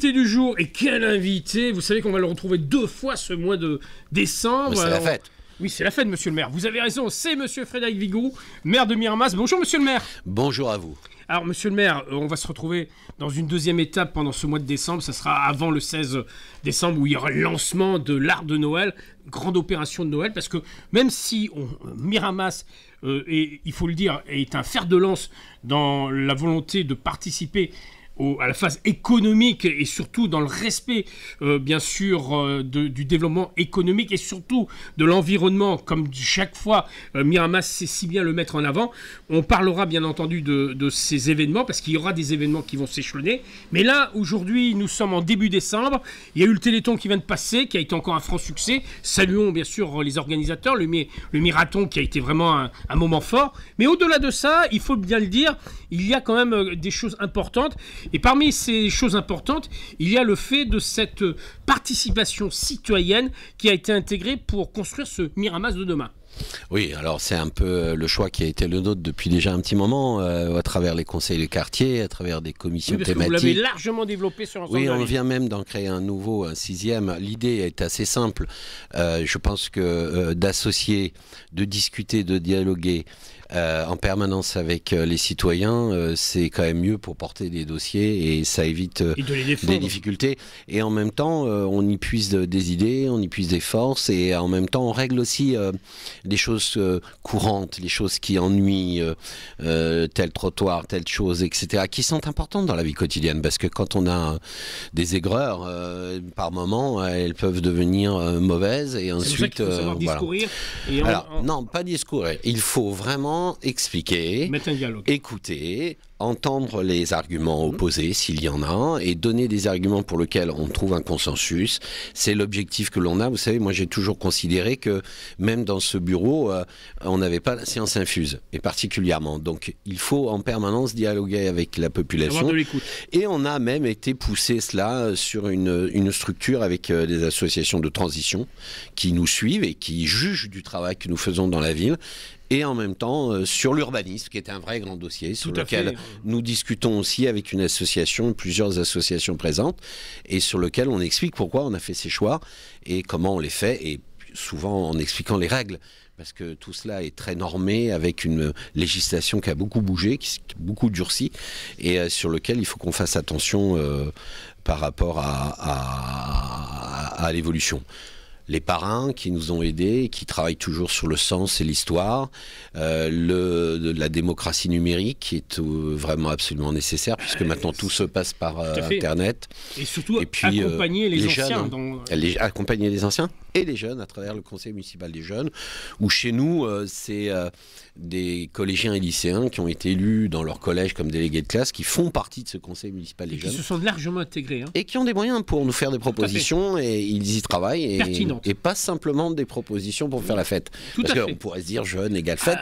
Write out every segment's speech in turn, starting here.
Du jour, et quel invité! Vous savez qu'on va le retrouver 2 fois ce mois de décembre. C'est la fête. Oui, c'est la fête, monsieur le maire. Vous avez raison, c'est monsieur Frédéric Vigourou, maire de Miramas. Bonjour, monsieur le maire. Bonjour à vous. Alors, monsieur le maire, on va se retrouver dans une deuxième étape pendant ce mois de décembre. Ça sera avant le 16 décembre où il y aura le lancement de l'art de Noël, grande opération de Noël, parce que même si Miramas, et il faut le dire, est un fer de lance dans la volonté de participer à la phase économique et surtout dans le respect, bien sûr, du développement économique et surtout de l'environnement, comme chaque fois Miramas sait si bien le mettre en avant. On parlera bien entendu de ces événements parce qu'il y aura des événements qui vont s'échelonner. Mais là, aujourd'hui, nous sommes en début décembre. Il y a eu le Téléthon qui vient de passer, qui a été encore un franc succès. Saluons bien sûr les organisateurs, le Mirathon qui a été vraiment un moment fort. Mais au-delà de ça, il faut bien le dire, il y a quand même des choses importantes. Et parmi ces choses importantes, il y a le fait de cette participation citoyenne qui a été intégrée pour construire ce Miramas de demain. Oui, alors c'est un peu le choix qui a été le nôtre depuis déjà un petit moment, à travers les conseils de quartier, à travers des commissions parce thématiques. Que vous l'avez largement développé sur l'ensemble. Oui, on vient même d'en créer un nouveau, un 6e. L'idée est assez simple. Je pense que d'associer, de discuter, de dialoguer en permanence avec les citoyens, c'est quand même mieux pour porter des dossiers et ça évite des difficultés. Et en même temps, on y puise des idées, on y puise des forces et en même temps, on règle aussi des choses courantes, les choses qui ennuient, tel trottoir, telle chose, etc., qui sont importantes dans la vie quotidienne. Parce que quand on a des aigreurs, par moment, elles peuvent devenir mauvaises et ensuite... C'est pour ça qu'il faut savoir discourir. Et alors, non, pas discourir. Il faut vraiment expliquer, écouter, entendre les arguments opposés s'il y en a et donner des arguments pour lesquels on trouve un consensus. C'est l'objectif que l'on a. Vous savez, moi j'ai toujours considéré que même dans ce bureau, on n'avait pas la science infuse, et particulièrement. Donc il faut en permanence dialoguer avec la population. Avoir de l'écoute. Et on a même été poussé cela sur une structure avec des associations de transition qui nous suivent et qui jugent du travail que nous faisons dans la ville. Et en même temps, sur l'urbanisme, qui est un vrai grand dossier, sur lequel nous discutons aussi avec une association, plusieurs associations présentes, et sur lequel on explique pourquoi on a fait ces choix et comment on les fait, et souvent en expliquant les règles. Parce que tout cela est très normé avec une législation qui a beaucoup bougé, qui a beaucoup durci, et sur lequel il faut qu'on fasse attention par rapport à l'évolution. Les parrains qui nous ont aidés, qui travaillent toujours sur le sens et l'histoire, la démocratie numérique qui est vraiment absolument nécessaire puisque maintenant tout se passe par Internet. Et surtout accompagner les anciens. Accompagner les anciens et les jeunes à travers le conseil municipal des jeunes, où chez nous, c'est des collégiens et lycéens qui ont été élus dans leur collège comme délégués de classe, qui font partie de ce conseil municipal des jeunes. Qui se sont largement intégrés. Et qui ont des moyens pour nous faire des propositions, et ils y travaillent. Et pas simplement des propositions pour faire la fête. Parce qu'on pourrait se dire jeune égale fête.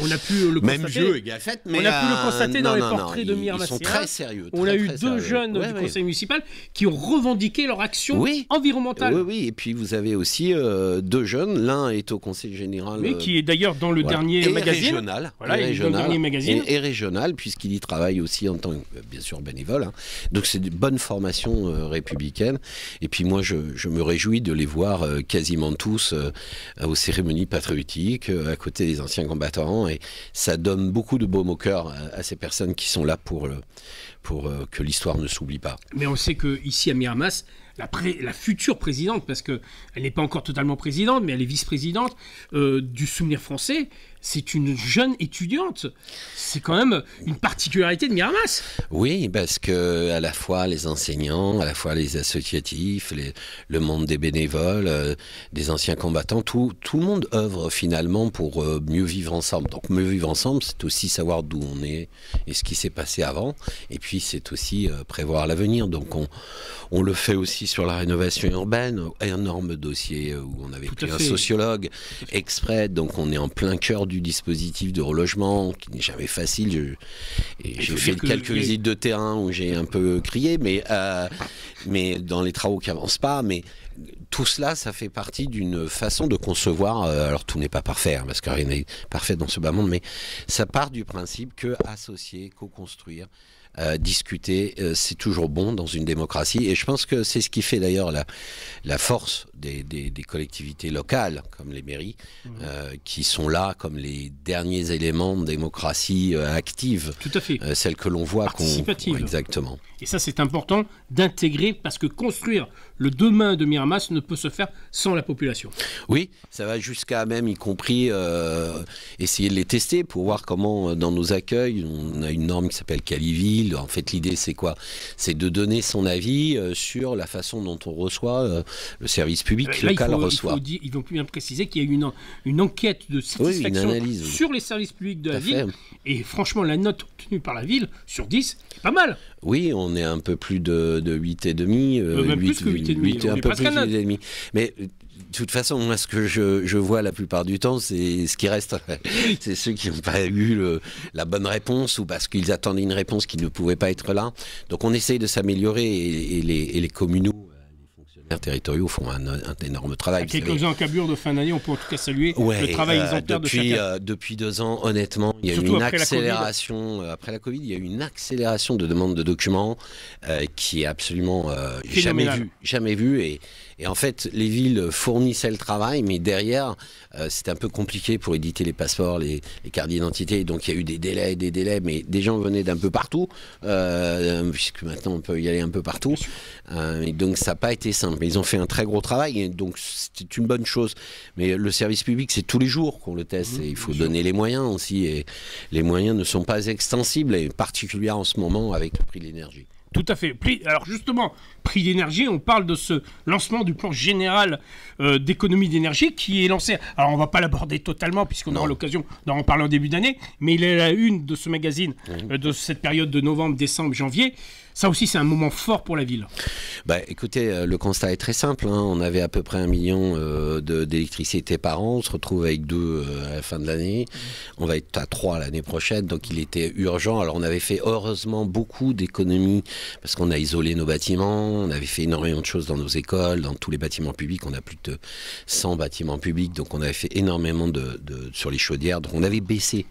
On a pu le constater. Même jeu égale fête. Mais on a pu le constater dans les portraits de Miramas. Ils sont très sérieux. On a eu 2 jeunes du conseil municipal qui ont revendiqué leur action environnementale. Oui, et puis vous avez aussi 2 jeunes. L'un est au conseil général. Oui, qui est d'ailleurs dans le dernier magazine. Régional, voilà, il est dans le dernier magazine. Et régional, puisqu'il y travaille aussi en tant que, bien sûr, bénévole. Donc c'est une bonne formation républicaine. Et puis moi, je me réjouis de les voir quasiment tous aux cérémonies patriotiques, à côté des anciens combattants. Et ça donne beaucoup de baume au cœur à ces personnes qui sont là pour que l'histoire ne s'oublie pas. Mais on sait qu'ici à Miramas, la future présidente, parce qu'elle n'est pas encore totalement présidente, mais elle est vice-présidente du Souvenir français, c'est une jeune étudiante. C'est quand même une particularité de Miramas. Oui, parce que à la fois les enseignants, à la fois les associatifs, le monde des bénévoles, des anciens combattants, tout le monde œuvre finalement pour mieux vivre ensemble. Donc mieux vivre ensemble, c'est aussi savoir d'où on est et ce qui s'est passé avant. Et puis c'est aussi prévoir l'avenir. Donc on le fait aussi sur la rénovation urbaine, un énorme dossier où on avait pris un sociologue exprès. Donc on est en plein cœur du dispositif de relogement qui n'est jamais facile. J'ai fait quelques visites de terrain où j'ai un peu crié, mais dans les travaux qui avancent pas. Mais tout cela, ça fait partie d'une façon de concevoir. Alors tout n'est pas parfait, parce que rien n'est parfait dans ce bas monde, mais ça part du principe que associer, co-construire, discuter, c'est toujours bon dans une démocratie. Et je pense que c'est ce qui fait d'ailleurs la force des collectivités locales, comme les mairies, qui sont là comme les derniers éléments de démocratie active. Tout à fait. Celle que l'on voit. Participative. Exactement. Et ça, c'est important d'intégrer, parce que construire le demain de Miramas ne peut se faire sans la population. Oui, ça va jusqu'à même, y compris, essayer de les tester pour voir comment, dans nos accueils, on a une norme qui s'appelle Caliville. En fait, l'idée, c'est quoi? C'est de donner son avis sur la façon dont on reçoit, le service public local reçoit. Ils vont bien préciser qu'il y a eu une enquête de satisfaction sur les services publics de la ville. Et franchement, la note obtenue par la ville, sur 10, est pas mal. Oui, on est un peu plus de 8,5. Même plus que 8,5. Un peu plus que 8,5. Mais de toute façon, moi, ce que je vois la plupart du temps, c'est ce qui reste. C'est ceux qui n'ont pas eu la bonne réponse ou parce qu'ils attendaient une réponse qui ne pouvait pas être là. Donc, on essaye de s'améliorer et les communaux, les territoriaux font un énorme travail. Quelques encablures de fin d'année, on peut en tout cas saluer le travail exemplaire de chacun. Depuis 2 ans, honnêtement, il y a eu une accélération. Après la Covid, il y a eu une accélération de demande de documents qui est absolument jamais vue. Et en fait, les villes fournissaient le travail, mais derrière, c'était un peu compliqué pour éditer les passeports, les cartes d'identité. Donc il y a eu des délais, mais des gens venaient d'un peu partout, puisque maintenant on peut y aller un peu partout. Et donc ça n'a pas été simple. Ils ont fait un très gros travail, et donc c'est une bonne chose. Mais le service public, c'est tous les jours qu'on le teste. Et il faut donner les moyens aussi. Et les moyens ne sont pas extensibles, et particulièrement en ce moment avec le prix de l'énergie. Tout à fait. Alors justement, prix d'énergie, on parle de ce lancement du plan général d'économie d'énergie qui est lancé. Alors on ne va pas l'aborder totalement puisqu'on aura l'occasion d'en parler en début d'année, mais il est à la une de ce magazine, de cette période de novembre, décembre, janvier. Ça aussi, c'est un moment fort pour la ville. Écoutez, le constat est très simple. On avait à peu près 1 million d'électricité par an. On se retrouve avec 2 à la fin de l'année. On va être à 3 l'année prochaine. Donc, il était urgent. Alors, on avait fait heureusement beaucoup d'économies parce qu'on a isolé nos bâtiments. On avait fait énormément de choses dans nos écoles, dans tous les bâtiments publics. On a plus de 100 bâtiments publics. Donc, on avait fait énormément sur les chaudières. Donc, on avait baissé.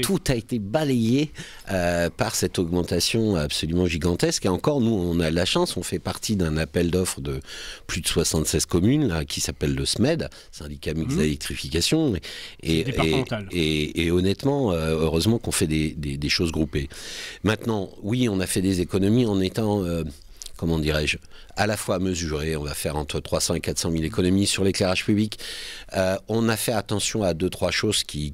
Tout a été balayé par cette augmentation absolument gigantesque. Et encore, nous, on a de la chance, on fait partie d'un appel d'offres de plus de 76 communes, là, qui s'appelle le SMED, Syndicat Mixte d'électrification. Et honnêtement, heureusement qu'on fait des choses groupées. Maintenant, oui, on a fait des économies en étant... comment dirais-je, à la fois mesuré, on va faire entre 300 et 400 000 économies sur l'éclairage public. On a fait attention à 2-3 choses qui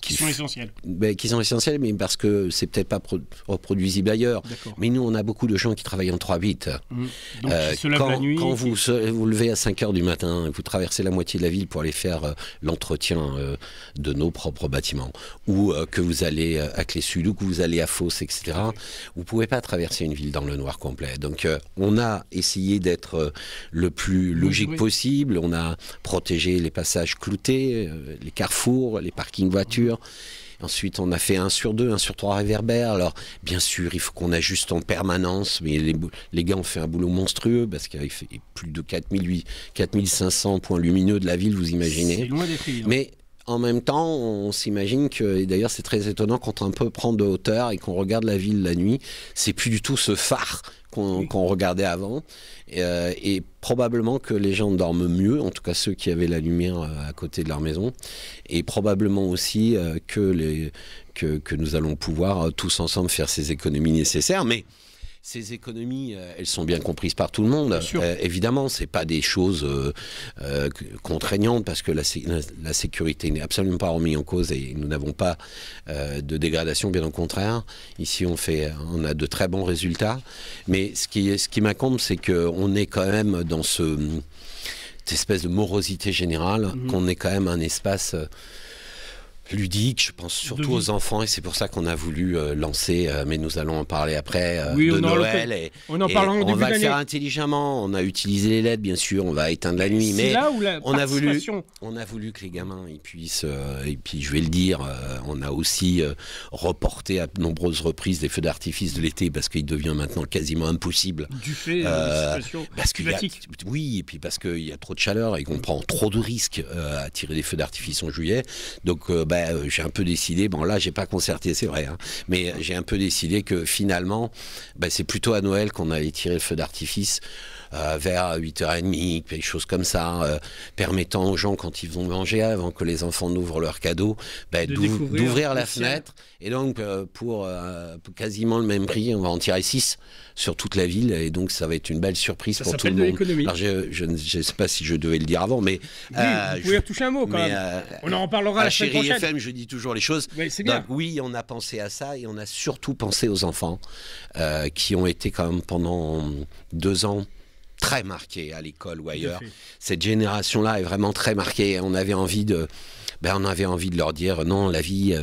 sont essentielles. Qui sont essentielles, mais parce que c'est peut-être pas reproduisible ailleurs. Mais nous, on a beaucoup de gens qui travaillent en 3 bits. Donc, la nuit, quand vous levez à 5 heures du matin, vous traversez la moitié de la ville pour aller faire l'entretien de nos propres bâtiments, ou que vous allez à Clé-Sud, ou que vous allez à Fos, etc., vous ne pouvez pas traverser une ville dans le noir complet. Donc, on a essayé d'être le plus logique possible. On a protégé les passages cloutés, les carrefours, les parkings voitures. Ensuite, on a fait 1 sur 2, 1 sur 3 réverbères. Alors, bien sûr, il faut qu'on ajuste en permanence, mais les gars ont fait un boulot monstrueux parce qu'il y avait plus de 4500 points lumineux de la ville, vous imaginez. C'est loin d'être évident. Mais en même temps, on s'imagine que, et d'ailleurs c'est très étonnant quand on peut prendre de hauteur et qu'on regarde la ville la nuit, c'est plus du tout ce phare qu'on regardait avant. Et probablement que les gens dorment mieux, en tout cas ceux qui avaient la lumière à côté de leur maison. Et probablement aussi que nous allons pouvoir tous ensemble faire ces économies nécessaires. Mais ces économies, elles sont bien comprises par tout le monde. Évidemment, ce n'est pas des choses contraignantes parce que la sécurité n'est absolument pas remise en cause et nous n'avons pas de dégradation, bien au contraire. Ici, on a de très bons résultats. Mais ce qui m'incombe, c'est qu'on est quand même dans cette espèce de morosité générale, qu'on est quand même un espace... ludique, je pense surtout aux enfants et c'est pour ça qu'on a voulu lancer, mais nous allons en parler après, de Noël et on va le faire intelligemment. On a utilisé les LED bien sûr, on va éteindre la nuit, mais on a voulu que les gamins ils puissent, et puis je vais le dire, on a aussi reporté à de nombreuses reprises les feux d'artifice de l'été parce qu'il devient maintenant quasiment impossible du fait de la situation climatique. Oui, et puis parce qu'il y a trop de chaleur et qu'on prend trop de risques à tirer des feux d'artifice en juillet, donc j'ai un peu décidé, bon là j'ai pas concerté, c'est vrai, hein, mais j'ai un peu décidé que finalement, c'est plutôt à Noël qu'on allait tirer le feu d'artifice. Vers 8h30, des choses comme ça, permettant aux gens, quand ils vont manger, avant que les enfants n'ouvrent leurs cadeaux, d'ouvrir la fenêtre. Et donc, pour quasiment le même prix, on va en tirer 6 sur toute la ville. Et donc, ça va être une belle surprise pour tout le monde. Alors, je ne sais pas si je devais le dire avant, mais... Oui, vous pouvez toucher un mot quand même. On en reparlera la semaine prochaine. Chérie FM, je dis toujours les choses. Oui, c'est bien. Donc, oui, on a pensé à ça et on a surtout pensé aux enfants qui ont été quand même pendant 2 ans très marquée à l'école ou ailleurs. Cette génération-là est vraiment très marquée. On avait envie de leur dire non, la vie,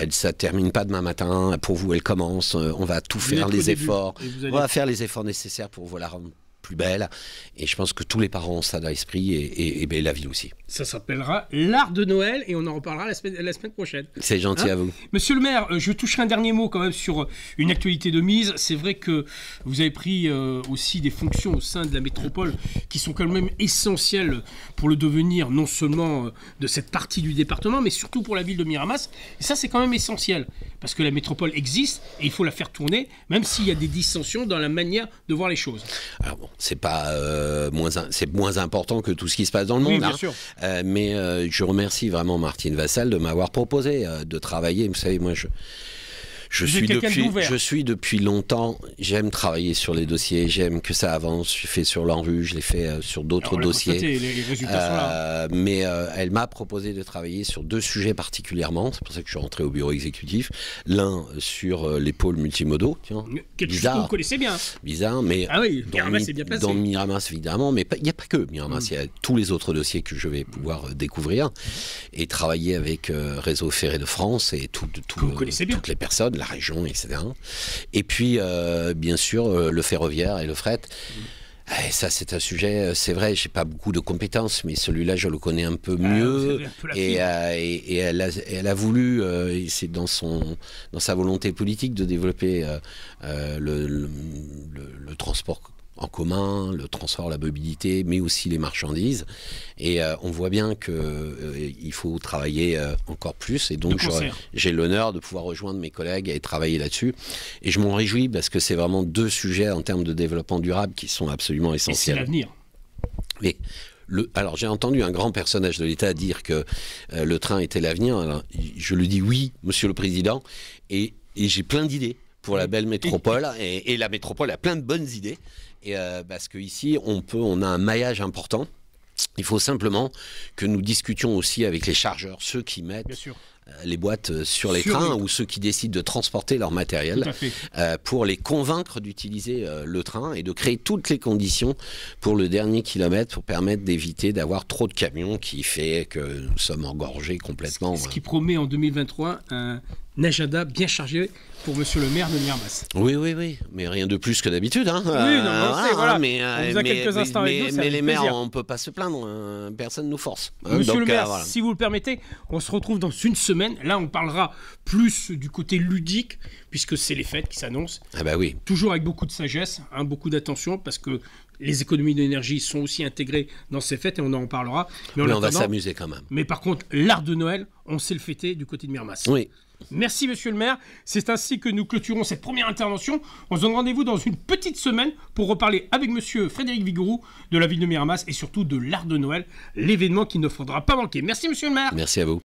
ça ne termine pas demain matin. Pour vous, elle commence. On va tout faire les efforts. On va faire les efforts nécessaires pour vous la rendre plus belle. Et je pense que tous les parents ont ça dans l'esprit et la ville aussi. Ça s'appellera l'art de Noël et on en reparlera la semaine prochaine. C'est gentil à vous. Monsieur le maire, je toucherai un dernier mot quand même sur une actualité de mise. C'est vrai que vous avez pris aussi des fonctions au sein de la métropole qui sont quand même essentielles pour le devenir non seulement de cette partie du département, mais surtout pour la ville de Miramas. Et ça, c'est quand même essentiel parce que la métropole existe et il faut la faire tourner, même s'il y a des dissensions dans la manière de voir les choses. Alors bon, c'est pas c'est moins important que tout ce qui se passe dans le monde. Bien sûr. Mais je remercie vraiment Martine Vassal de m'avoir proposé de travailler. Vous savez, moi, je suis depuis longtemps, j'aime travailler sur les dossiers, j'aime que ça avance. Je fait sur l'ANRU, je l'ai fait sur d'autres dossiers. Les résultats sont là. Mais elle m'a proposé de travailler sur 2 sujets particulièrement. C'est pour ça que je suis rentré au bureau exécutif. L'un sur les pôles multimodaux. Quelque chose que vous connaissez bien. Bizarre, mais Miramas est bien placé. Dans Miramas, évidemment, mais il n'y a pas que Miramas. Il y a tous les autres dossiers que je vais pouvoir découvrir et travailler avec Réseau Ferré de France et toutes les personnes, la région, etc. Et puis, bien sûr, le ferroviaire et le fret. Et ça, c'est un sujet, c'est vrai, j'ai pas beaucoup de compétences, mais celui-là, je le connais un peu mieux. Et elle a voulu, et c'est dans sa volonté politique de développer le transport en commun, le transport, la mobilité, mais aussi les marchandises. Et on voit bien qu'il faut travailler encore plus. Et donc, j'ai l'honneur de pouvoir rejoindre mes collègues et travailler là-dessus. Et je m'en réjouis parce que c'est vraiment 2 sujets en termes de développement durable qui sont absolument essentiels. Et c'est l'avenir. Mais alors, j'ai entendu un grand personnage de l'État dire que le train était l'avenir. Alors, je le dis oui, Monsieur le Président, et j'ai plein d'idées pour la belle métropole. Et la métropole a plein de bonnes idées. Et parce qu'ici, on a un maillage important. Il faut simplement que nous discutions aussi avec les chargeurs, ceux qui mettent les boîtes sur les trains ou ceux qui décident de transporter leur matériel pour les convaincre d'utiliser le train et de créer toutes les conditions pour le dernier kilomètre pour permettre d'éviter d'avoir trop de camions qui fait que nous sommes engorgés complètement. Ce qui promet en 2023 un agenda bien chargé pour monsieur le maire de Miramas. Oui, mais rien de plus que d'habitude. Hein. Voilà. Mais on vous a quelques instants avec nous, mais les maires, on ne peut pas se plaindre, personne ne nous force. Monsieur le maire, si vous le permettez, on se retrouve dans une semaine. Là, on parlera plus du côté ludique, puisque c'est les fêtes qui s'annoncent. Ah bah oui. Toujours avec beaucoup de sagesse, beaucoup d'attention, parce que les économies d'énergie sont aussi intégrées dans ces fêtes et on en parlera. Mais on va s'amuser quand même. Mais par contre, l'art de Noël, on sait le fêter du côté de Miramas. Oui. Merci monsieur le maire, c'est ainsi que nous clôturons cette première intervention. On se donne rendez-vous dans une petite semaine pour reparler avec monsieur Frédéric Vigouroux de la ville de Miramas et surtout de l'art de Noël, l'événement qu'il ne faudra pas manquer. Merci monsieur le maire. Merci à vous.